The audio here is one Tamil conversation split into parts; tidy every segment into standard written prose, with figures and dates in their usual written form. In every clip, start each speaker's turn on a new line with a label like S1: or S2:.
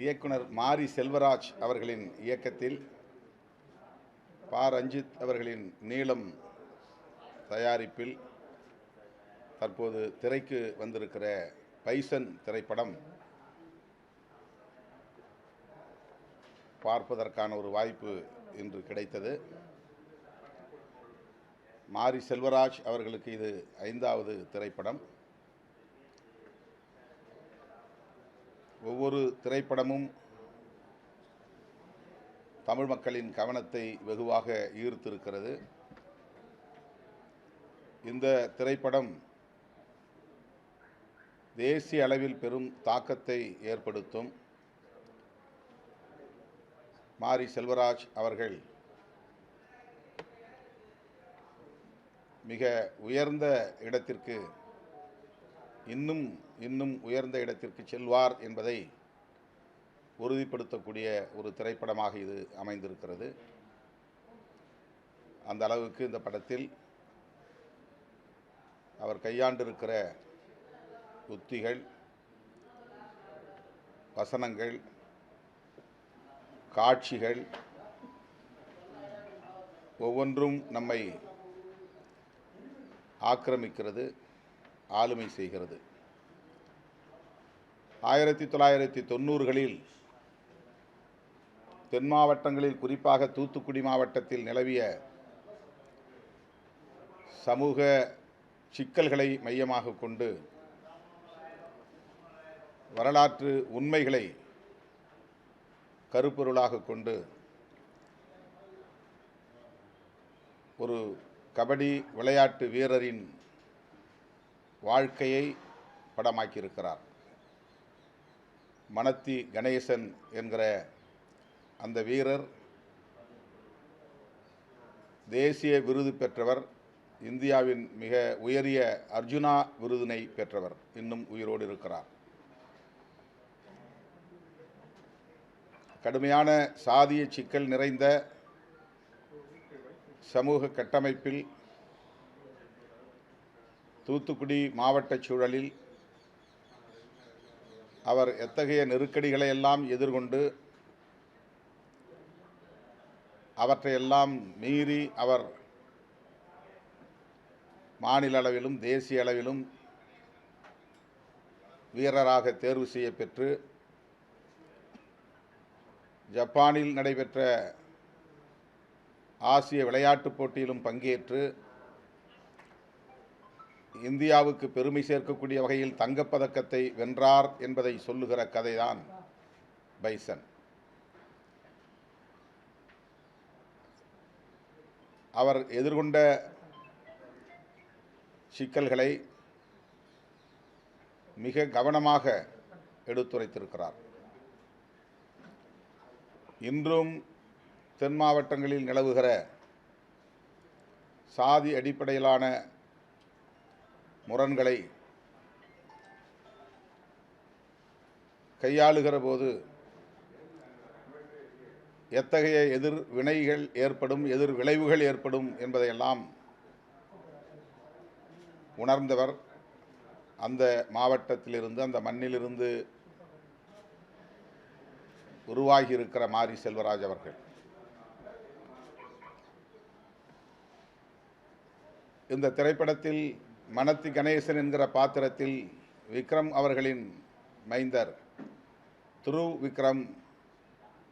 S1: இயக்குனர் மாரி செல்வராஜ் அவர்களின் இயக்கத்தில் பா. ரஞ்சித் அவர்களின் நீளம் தயாரிப்பில் தற்போது திரைக்கு வந்திருக்கிற பைசன் திரைப்படம் பார்ப்பதற்கான ஒரு வாய்ப்பு இன்று கிடைத்தது. மாரி செல்வராஜ் அவர்களுக்கு இது 5வது திரைப்படம். ஒவ்வொரு திரைப்படமும் தமிழ் மக்களின் கவனத்தை வெகுவாக ஈர்த்திருக்கிறது. இந்த திரைப்படம் தேசிய அளவில் பெரும் தாக்கத்தை ஏற்படுத்தும். மாரி செல்வராஜ் அவர்கள் மிக உயர்ந்த இடத்திற்கு இன்னும் உயர்ந்த இடத்திற்கு செல்வார் என்பதை உறுதிப்படுத்தக்கூடிய ஒரு திரைப்படமாக இது அமைந்திருக்கிறது. அந்த அளவுக்கு இந்த படத்தில் அவர் கையாண்டிருக்கிற உத்திகள், வசனங்கள், காட்சிகள் ஒவ்வொன்றும் நம்மை ஆக்கிரமிக்கிறது, ஆளுமை செய்கிறது. 1990களில் தென் மாவட்டங்களில், குறிப்பாக தூத்துக்குடி மாவட்டத்தில் நிலவிய சமூக சிக்கல்களை மையமாக கொண்டு வரலாற்று உண்மைகளை கருப்பொருளாக கொண்டு ஒரு கபடி விளையாட்டு வீரரின் வாழ்க்கையை படமாக்கியிருக்கிறார். மணத்தி கணேசன் என்கிற அந்த வீரர் தேசிய விருது பெற்றவர், இந்தியாவின் மிக உயரிய அர்ஜுனா விருதினை பெற்றவர், இன்னும் உயிரோடு இருக்கிறார். கடுமையான சாதிய சிக்கல் நிறைந்த சமூக கட்டமைப்பில் தூத்துக்குடி மாவட்ட சூழலில் அவர் எத்தகைய நெருக்கடிகளை எல்லாம் எதிர்கொண்டு அவற்றையெல்லாம் மீறி அவர் மாநில அளவிலும் தேசிய அளவிலும் வீரராக தேர்வு செய்ய பெற்று ஜப்பானில் நடைபெற்ற ஆசிய விளையாட்டுப் போட்டியிலும் பங்கேற்று இந்தியாவுக்கு பெருமை சேர்க்கக்கூடிய வகையில் தங்கப்பதக்கத்தை வென்றார் என்பதை சொல்லுகிற கதைதான் பைசன். அவர் எதிர்கொண்ட சிக்கல்களை மிக கவனமாக எடுத்துரைத்திருக்கிறார். இன்றும் தென் மாவட்டங்களில் நிலவுகிற சாதி அடிப்படையிலான முரண்களை கையாளுகிற போது எத்தகைய எதிர் வினைகள் ஏற்படும், எதிர் விளைவுகள் ஏற்படும் என்பதையெல்லாம் உணர்ந்தவர் அந்த மாவட்டத்திலிருந்து, அந்த மண்ணிலிருந்து உருவாகி இருக்கிற மாரி செல்வராஜ் அவர்கள். இந்த திரைப்படத்தில் மணத்தி கணேசன் என்கிற பாத்திரத்தில் விக்ரம் அவர்களின் மைந்தர் துருவ் விக்ரம்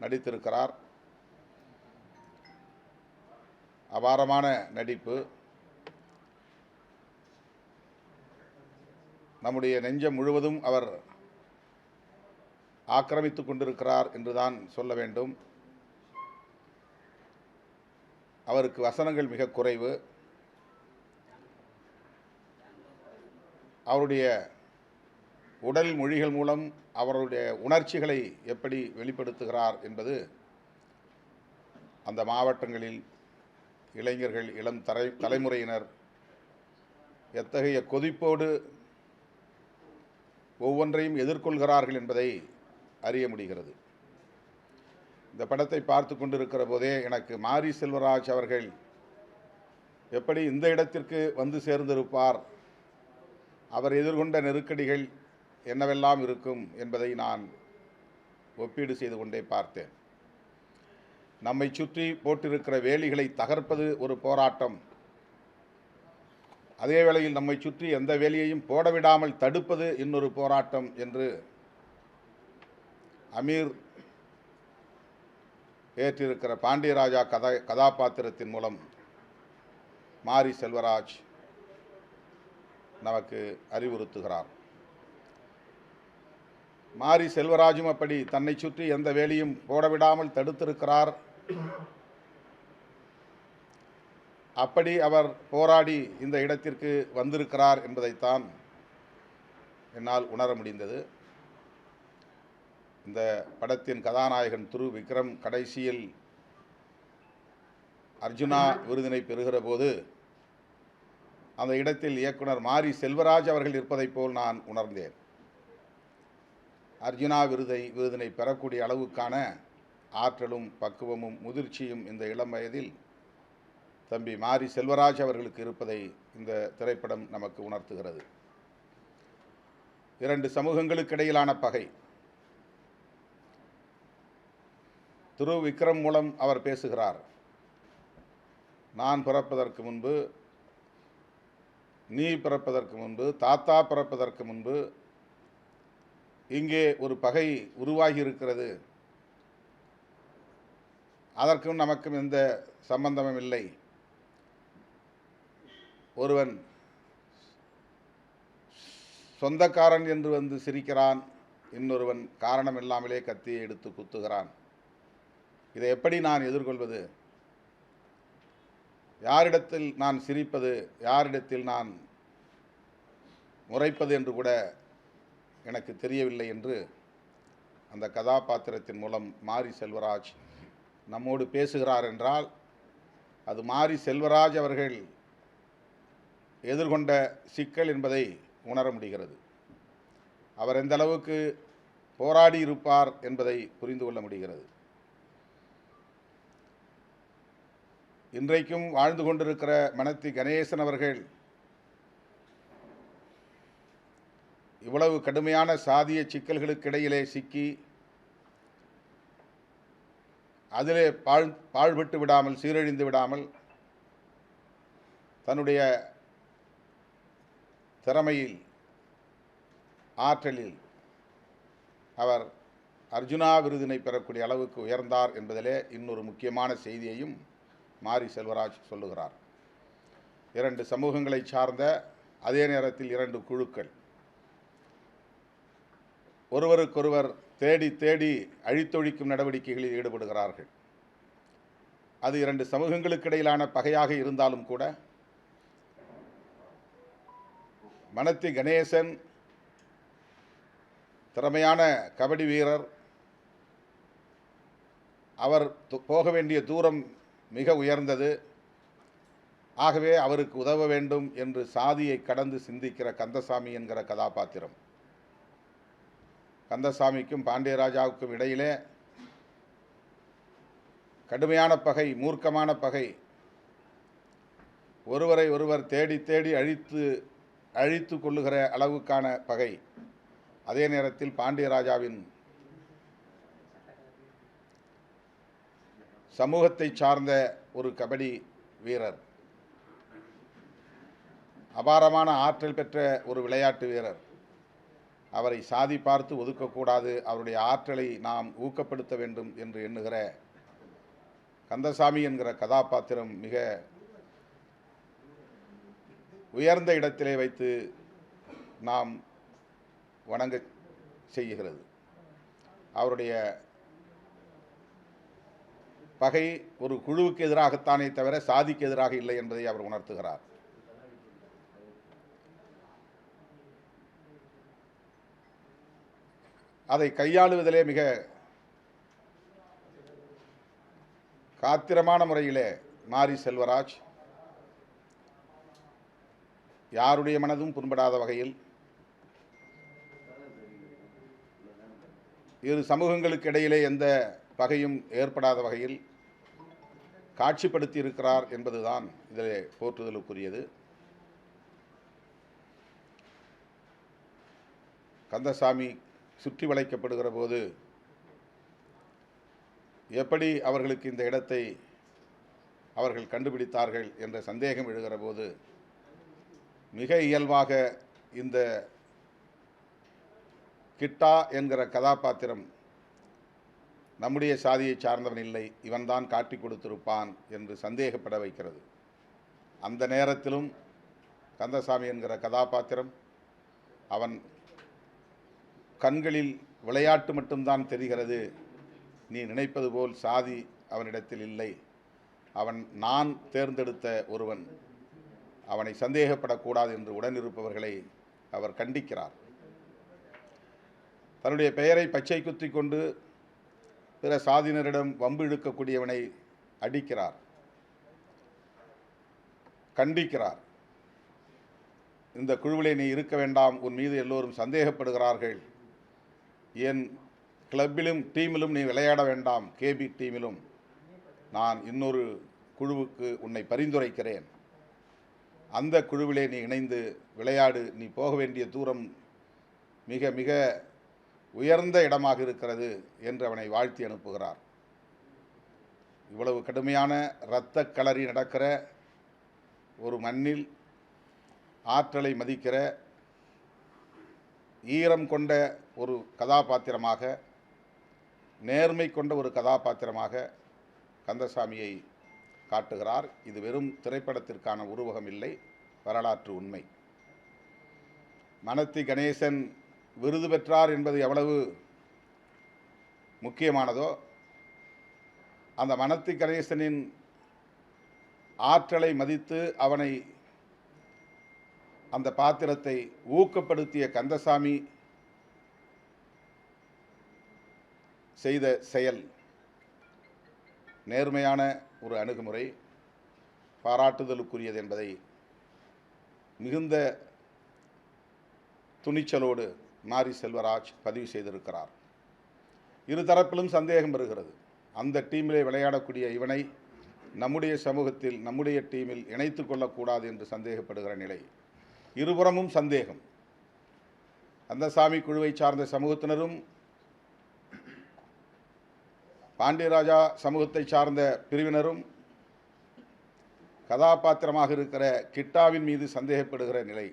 S1: நடித்திருக்கிறார். அபாரமான நடிப்பு. நம்முடைய நெஞ்சம் முழுவதும் அவர் ஆக்கிரமித்துக் கொண்டிருக்கிறார் என்றுதான் சொல்ல வேண்டும். அவருக்கு வசனங்கள் மிக குறைவு. அவருடைய உடல் மொழிகள் மூலம் அவருடைய உணர்ச்சிகளை எப்படி வெளிப்படுத்துகிறார் என்பது அந்த மாவட்டங்களில் இளைஞர்கள், இளம் தலைமுறையினர் எத்தகைய கொதிப்போடு ஒவ்வொன்றையும் எதிர்கொள்கிறார்கள் என்பதை அறிய முடிகிறது. இந்த படத்தை பார்த்து கொண்டிருக்கிற போதே எனக்கு மாரி செல்வராஜ் அவர்கள் எப்படி இந்த இடத்திற்கு வந்து சேர்ந்திருப்பார், அவர் எதிர்கொண்ட நெருக்கடிகள் என்னவெல்லாம் இருக்கும் என்பதை நான் ஒப்பீடு செய்து கொண்டே பார்த்தேன். நம்மை சுற்றி போட்டிருக்கிற வேலிகளை தகர்ப்பது ஒரு போராட்டம், அதே வேளையில் நம்மை சுற்றி எந்த வேலியையும் போடவிடாமல் தடுப்பது இன்னொரு போராட்டம் என்று அமீர் ஏற்றிருக்கிற பாண்டியராஜா கதாபாத்திரத்தின் மூலம் மாரி செல்வராஜ் நமக்கு அறிவுறுத்துகிறார். மாரி செல்வராஜும் அப்படி தன்னை சுற்றி எந்த வேலியும் போடவிடாமல் தடுத்திருக்கிறார். அப்படி அவர் போராடி இந்த இடத்திற்கு வந்திருக்கிறார் என்பதைத்தான் என்னால் உணர முடிந்தது. இந்த படத்தின் கதாநாயகன் திரு விக்ரம் கடைசியில் அர்ஜுனா விருதினை பெறுகிற போது அந்த இடத்தில் இயக்குனர் மாரி செல்வராஜ் அவர்கள் இருப்பதைப் போல் நான் உணர்ந்தேன். அர்ஜுனா விருதினை பெறக்கூடிய அளவுக்கான ஆற்றலும் பக்குவமும் முதிர்ச்சியும் இந்த இளம் வயதில் தம்பி மாரி செல்வராஜ் அவர்களுக்கு இருப்பதை இந்த திரைப்படம் நமக்கு உணர்த்துகிறது. இரண்டு சமூகங்களுக்கு இடையிலான பகை. திரு விக்ரம் மூலம் அவர் பேசுகிறார். நான் பிறப்பதற்கு முன்பு, நீ பிறப்பதற்கு முன்பு, தாத்தா பிறப்பதற்கு முன்பு இங்கே ஒரு பகை உருவாகி இருக்கிறது. அதற்கும் நமக்கும் எந்த சம்பந்தமும் இல்லை. ஒருவன் சொந்தக்காரன் என்று வந்து சிரிக்கிறான், இன்னொருவன் காரணம் இல்லாமலே கத்தியை எடுத்து குத்துகிறான். இதை எப்படி நான் எதிர்கொள்வது? யாரிடத்தில் நான் சிரிப்பது, யாரிடத்தில் நான் முறைப்பது என்று கூட எனக்கு தெரியவில்லை என்று அந்த கதாபாத்திரத்தின் மூலம் மாரி செல்வராஜ் நம்மோடு பேசுகிறார் என்றால் அது மாரி செல்வராஜ் அவர்கள் எதிர்கொண்ட சிக்கல் என்பதை உணர முடிகிறது. அவர் எந்த அளவுக்கு போராடி இருப்பார் என்பதை புரிந்து கொள்ள முடிகிறது. இன்றைக்கும் வாழ்ந்து கொண்டிருக்கிற மனத்தி கணேசன் அவர்கள் இவ்வளவு கடுமையான சாதிய சிக்கல்களுக்கு இடையிலே சிக்கி அதிலே பாழ்பட்டு விடாமல், சீரழிந்து விடாமல், தன்னுடைய திறமையில், ஆற்றலில் அவர் அர்ஜுனா விருதினை பெறக்கூடிய அளவுக்கு உயர்ந்தார் என்பதிலே இன்னொரு முக்கியமான செய்தியையும் மாரி செல்வராஜ் சொல்லுகிறார். இரண்டு சமூகங்களை சார்ந்த, அதே நேரத்தில் இரண்டு குழுக்கள் ஒருவருக்கொருவர் தேடி தேடி அழித்தொழிக்கும் நடவடிக்கைகளில் ஈடுபடுகிறார்கள். அது இரண்டு சமூகங்களுக்கு இடையிலான பகையாக இருந்தாலும் கூட மனத்தி கணேசன் திறமையான கபடி வீரர். அவர் போக வேண்டிய தூரம் மிக உயர்ந்தது. ஆகவே அவருக்கு உதவ வேண்டும் என்று சாதியை கடந்து சிந்திக்கிற கந்தசாமி என்கிற கதாபாத்திரம். கந்தசாமிக்கும் பாண்டியராஜாவுக்கும் இடையிலே கடுமையான பகை, மூர்க்கமான பகை, ஒருவரை ஒருவர் தேடி தேடி அழித்து கொள்ளுகிற அளவுக்கான பகை. அதே நேரத்தில் பாண்டியராஜாவின் சமூகத்தை சார்ந்த ஒரு கபடி வீரர், அபாரமான ஆற்றல் பெற்ற ஒரு விளையாட்டு வீரர். அவரை சாதி பார்த்து ஒதுக்கக்கூடாது, அவருடைய ஆற்றலை நாம் ஊக்கப்படுத்த வேண்டும் என்று எண்ணுகிற கந்தசாமி என்கிற கதாபாத்திரம் மிக உயர்ந்த இடத்திலே வைத்து நாம் வணங்க செய்கிறது. அவருடைய பகை ஒரு குழுவுக்கு எதிராகத்தானே தவிர சாதிக்கு எதிராக இல்லை என்பதை அவர் உணர்த்துகிறார். அதை கையாளுவதிலே மிக காத்திரமான முறையிலே மாரி செல்வராஜ் யாருடைய மனதும் புண்படாத வகையில், இரு சமூகங்களுக்கு இடையிலே எந்த பகையும் ஏற்படாத வகையில் காட்சிப்படுத்தி இருக்கிறார் என்பதுதான் இதிலே போற்றுதலுக்குரியது. கந்தசாமி சுற்றி வளைக்கப்படுகிற போது எப்படி அவர்களுக்கு இந்த இடத்தை அவர்கள் கண்டுபிடித்தார்கள் என்ற சந்தேகம் எழுகிற போது மிக இயல்பாக இந்த கிட்டா என்கிற கதாபாத்திரம் நம்முடைய சாதியை சார்ந்தவன் இல்லை, இவன்தான் காட்டி கொடுத்திருப்பான் என்று சந்தேகப்பட வைக்கிறது. அந்த நேரத்திலும் கந்தசாமி என்கிற கதாபாத்திரம் அவன் கண்களில் விளையாட்டு மட்டும்தான் தெரிகிறது, நீ நினைப்பது போல் சாதி அவனிடத்தில் இல்லை, அவன் நான் தேர்ந்தெடுத்த ஒருவன், அவனை சந்தேகப்படக்கூடாது என்று உடனிருப்பவர்களை அவர் கண்டிக்கிறார். தன்னுடைய பெயரை பச்சை குத்தி கொண்டு பிற சாதியினரிடம் வம்பு இழுக்கக்கூடியவனை அடிக்கிறார், கண்டிக்கிறார். இந்த குழுவிலே நீ இருக்க வேண்டாம், உன் மீது எல்லோரும் சந்தேகப்படுகிறார்கள், என் கிளப்பிலும் டீமிலும் நீ விளையாட வேண்டாம், கேபி டீமிலும் நான் இன்னொரு குழுவுக்கு உன்னை பரிந்துரைக்கிறேன், அந்த குழுவிலே நீ இணைந்து விளையாடு, நீ போக வேண்டிய தூரம் மிக மிக உயர்ந்த இடமாக இருக்கிறது என்று அவனை வாழ்த்தி அனுப்புகிறார். இவ்வளவு கடுமையான இரத்த களரி நடக்கிற ஒரு மண்ணில் ஆற்றலை மதிக்கிற ஈரம் கொண்ட ஒரு கதாபாத்திரமாக, நேர்மை கொண்ட ஒரு கதாபாத்திரமாக கந்தசாமியை காட்டுகிறார். இது வெறும் திரைப்படத்திற்கான உருவகம் இல்லை, வரலாற்று உண்மை. மனத்தி கணேசன் விருது பெற்றார் என்பது எவ்வளவு முக்கியமானதோ, அந்த மனத்தி கணேசனின் ஆற்றலை மதித்து அவனை அந்த பாத்திரத்தை ஊக்கப்படுத்திய கந்தசாமி செய்த செயல் நேர்மையான ஒரு அணுகுமுறை, பாராட்டுதலுக்குரியது என்பதை மிகுந்த துணிச்சலோடு மாரி செல்வராஜ் பதிவு செய்திருக்கிறார். இருதரப்பிலும் சந்தேகம் வருகிறது. அந்த டீமிலே விளையாடக்கூடிய இவனை நம்முடைய சமூகத்தில் நம்முடைய டீமில் இணைத்து கொள்ளக்கூடாது என்று சந்தேகப்படுகிற நிலை. இருபுறமும் சந்தேகம். கந்தசாமி குழுவை சார்ந்த சமூகத்தினரும் பாண்டியராஜா சமூகத்தை சார்ந்த பிரிவினரும் கதாபாத்திரமாக இருக்கிற கிட்டாவின் மீது சந்தேகப்படுகிற நிலை.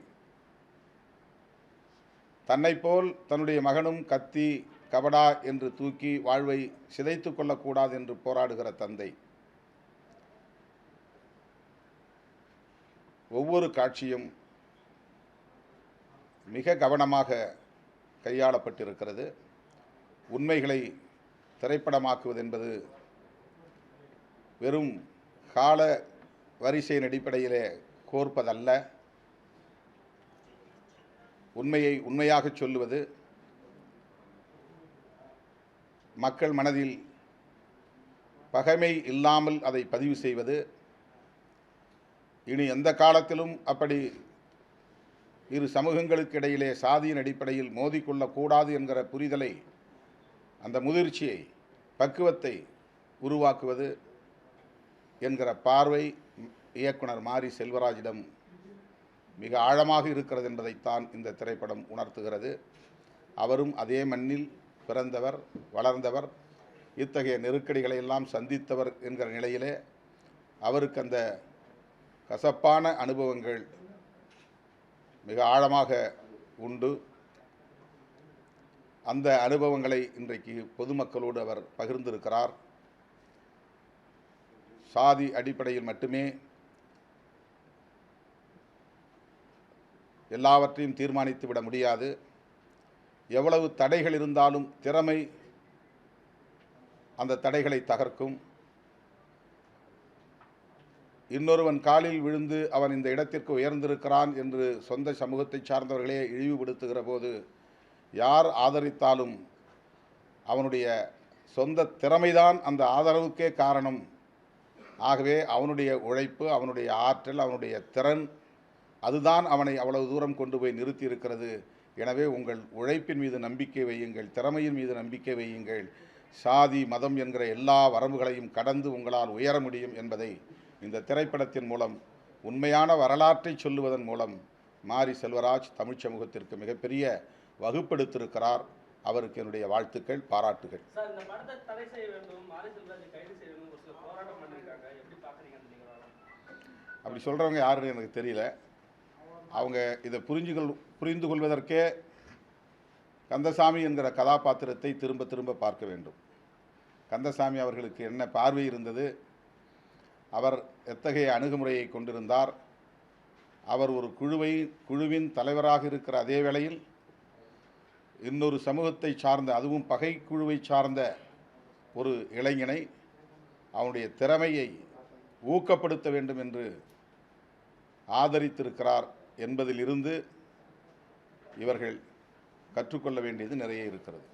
S1: தன்னை போல் தன்னுடைய மகனும் கத்தி கபடா என்று தூக்கி வாழ்வை சிதைத்து கொள்ளக்கூடாது என்று போராடுகிற தந்தை. ஒவ்வொரு காட்சியும் மிக கவனமாக கையாளப்பட்டிருக்கிறது. உண்மைகளை திரைப்படமாக்குவது என்பது வெறும் கால வரிசையின் அடிப்படையிலே கோர்ப்பதல்ல, உண்மையை உண்மையாக சொல்லுவது, மக்கள் மனதில் பகைமை இல்லாமல் அதை பதிவு செய்வது. இனி எந்த காலத்திலும் அப்படி இரு சமூகங்களுக்கு இடையிலே சாதியின் அடிப்படையில் மோதிக்கொள்ளக்கூடாது என்கிற புரிதலை, அந்த முதிர்ச்சியை, பக்குவத்தை உருவாக்குவது என்கிற பார்வை இயக்குனர் மாரி செல்வராஜிடம் மிக ஆழமாக இருக்கிறது என்பதைத்தான் இந்த திரைப்படம் உணர்த்துகிறது. அவரும் அதே மண்ணில் பிறந்தவர், வளர்ந்தவர், இத்தகைய நெருக்கடிகளை எல்லாம் சந்தித்தவர் என்கிற நிலையிலே அவருக்கு அந்த கசப்பான அனுபவங்கள் மிக ஆழமாக உண்டு. அந்த அனுபவங்களை இன்றைக்கு பொதுமக்களோடு அவர் பகிர்ந்திருக்கிறார். சாதி அடிப்படையில் மட்டுமே எல்லாவற்றையும் தீர்மானித்து விட முடியாது. எவ்வளவு தடைகள் இருந்தாலும் திறமை அந்த தடைகளை தகர்க்கும். இன்னொருவன் காலில் விழுந்து அவன் இந்த இடத்திற்கு உயர்ந்திருக்கிறான் என்று சொந்த சமூகத்தை சார்ந்தவர்களே இழிவுபடுத்துகிற போது யார் ஆதரித்தாலும் அவனுடைய சொந்த திறமைதான் அந்த ஆதரவுக்கே காரணம். ஆகவே அவனுடைய உழைப்பு, அவனுடைய ஆற்றல், அவனுடைய திறன், அதுதான் அவனை அவ்வளவு தூரம் கொண்டு போய் நிறுத்தி இருக்கிறது. எனவே உங்கள் உழைப்பின் மீது நம்பிக்கை வையுங்கள், திறமையின் மீது நம்பிக்கை வையுங்கள். சாதி மதம் என்கிற எல்லா வரம்புகளையும் கடந்து உங்களால் உயர முடியும் என்பதை இந்த திரைப்படத்தின் மூலம், உண்மையான வரலாற்றை சொல்லுவதன் மூலம் மாரி செல்வராஜ் தமிழ் சமூகத்திற்கு மிகப்பெரிய வகுப்பெடுத்திருக்கிறார். அவருக்கு என்னுடைய வாழ்த்துக்கள், பாராட்டுகள்.
S2: சார், இந்த படத்தை தடை செய்ய வேண்டும், மாரி செல்வராஜை கைது செய்ய வேண்டும், ஒரு சில போராட்டம் பண்ணியிருக்காங்க. எப்படி பார்க்குறீங்க அந்த நிகழ்வு?
S1: அப்படி சொல்கிறவங்க யாருன்னு எனக்கு தெரியல. அவங்க இதை புரிந்து கொள்வதற்கே கந்தசாமி என்கிற கதாபாத்திரத்தை திரும்ப திரும்ப பார்க்க வேண்டும். கந்தசாமி அவர்களுக்கு என்ன பார்வை இருந்தது, அவர் எத்தகைய அணுகுமுறையை கொண்டிருந்தார், அவர் ஒரு குழுவின் தலைவராக இருக்கிற அதே வேளையில் இன்னொரு சமூகத்தை சார்ந்த, அதுவும் பகை குழுவை சார்ந்த ஒரு இளைஞனை அவனுடைய திறமையை ஊக்கப்படுத்த வேண்டும் என்று ஆதரித்திருக்கிறார் என்பதிலிருந்து இவர்கள் கற்றுக்கொள்ள வேண்டியது நிறைய இருக்கிறது.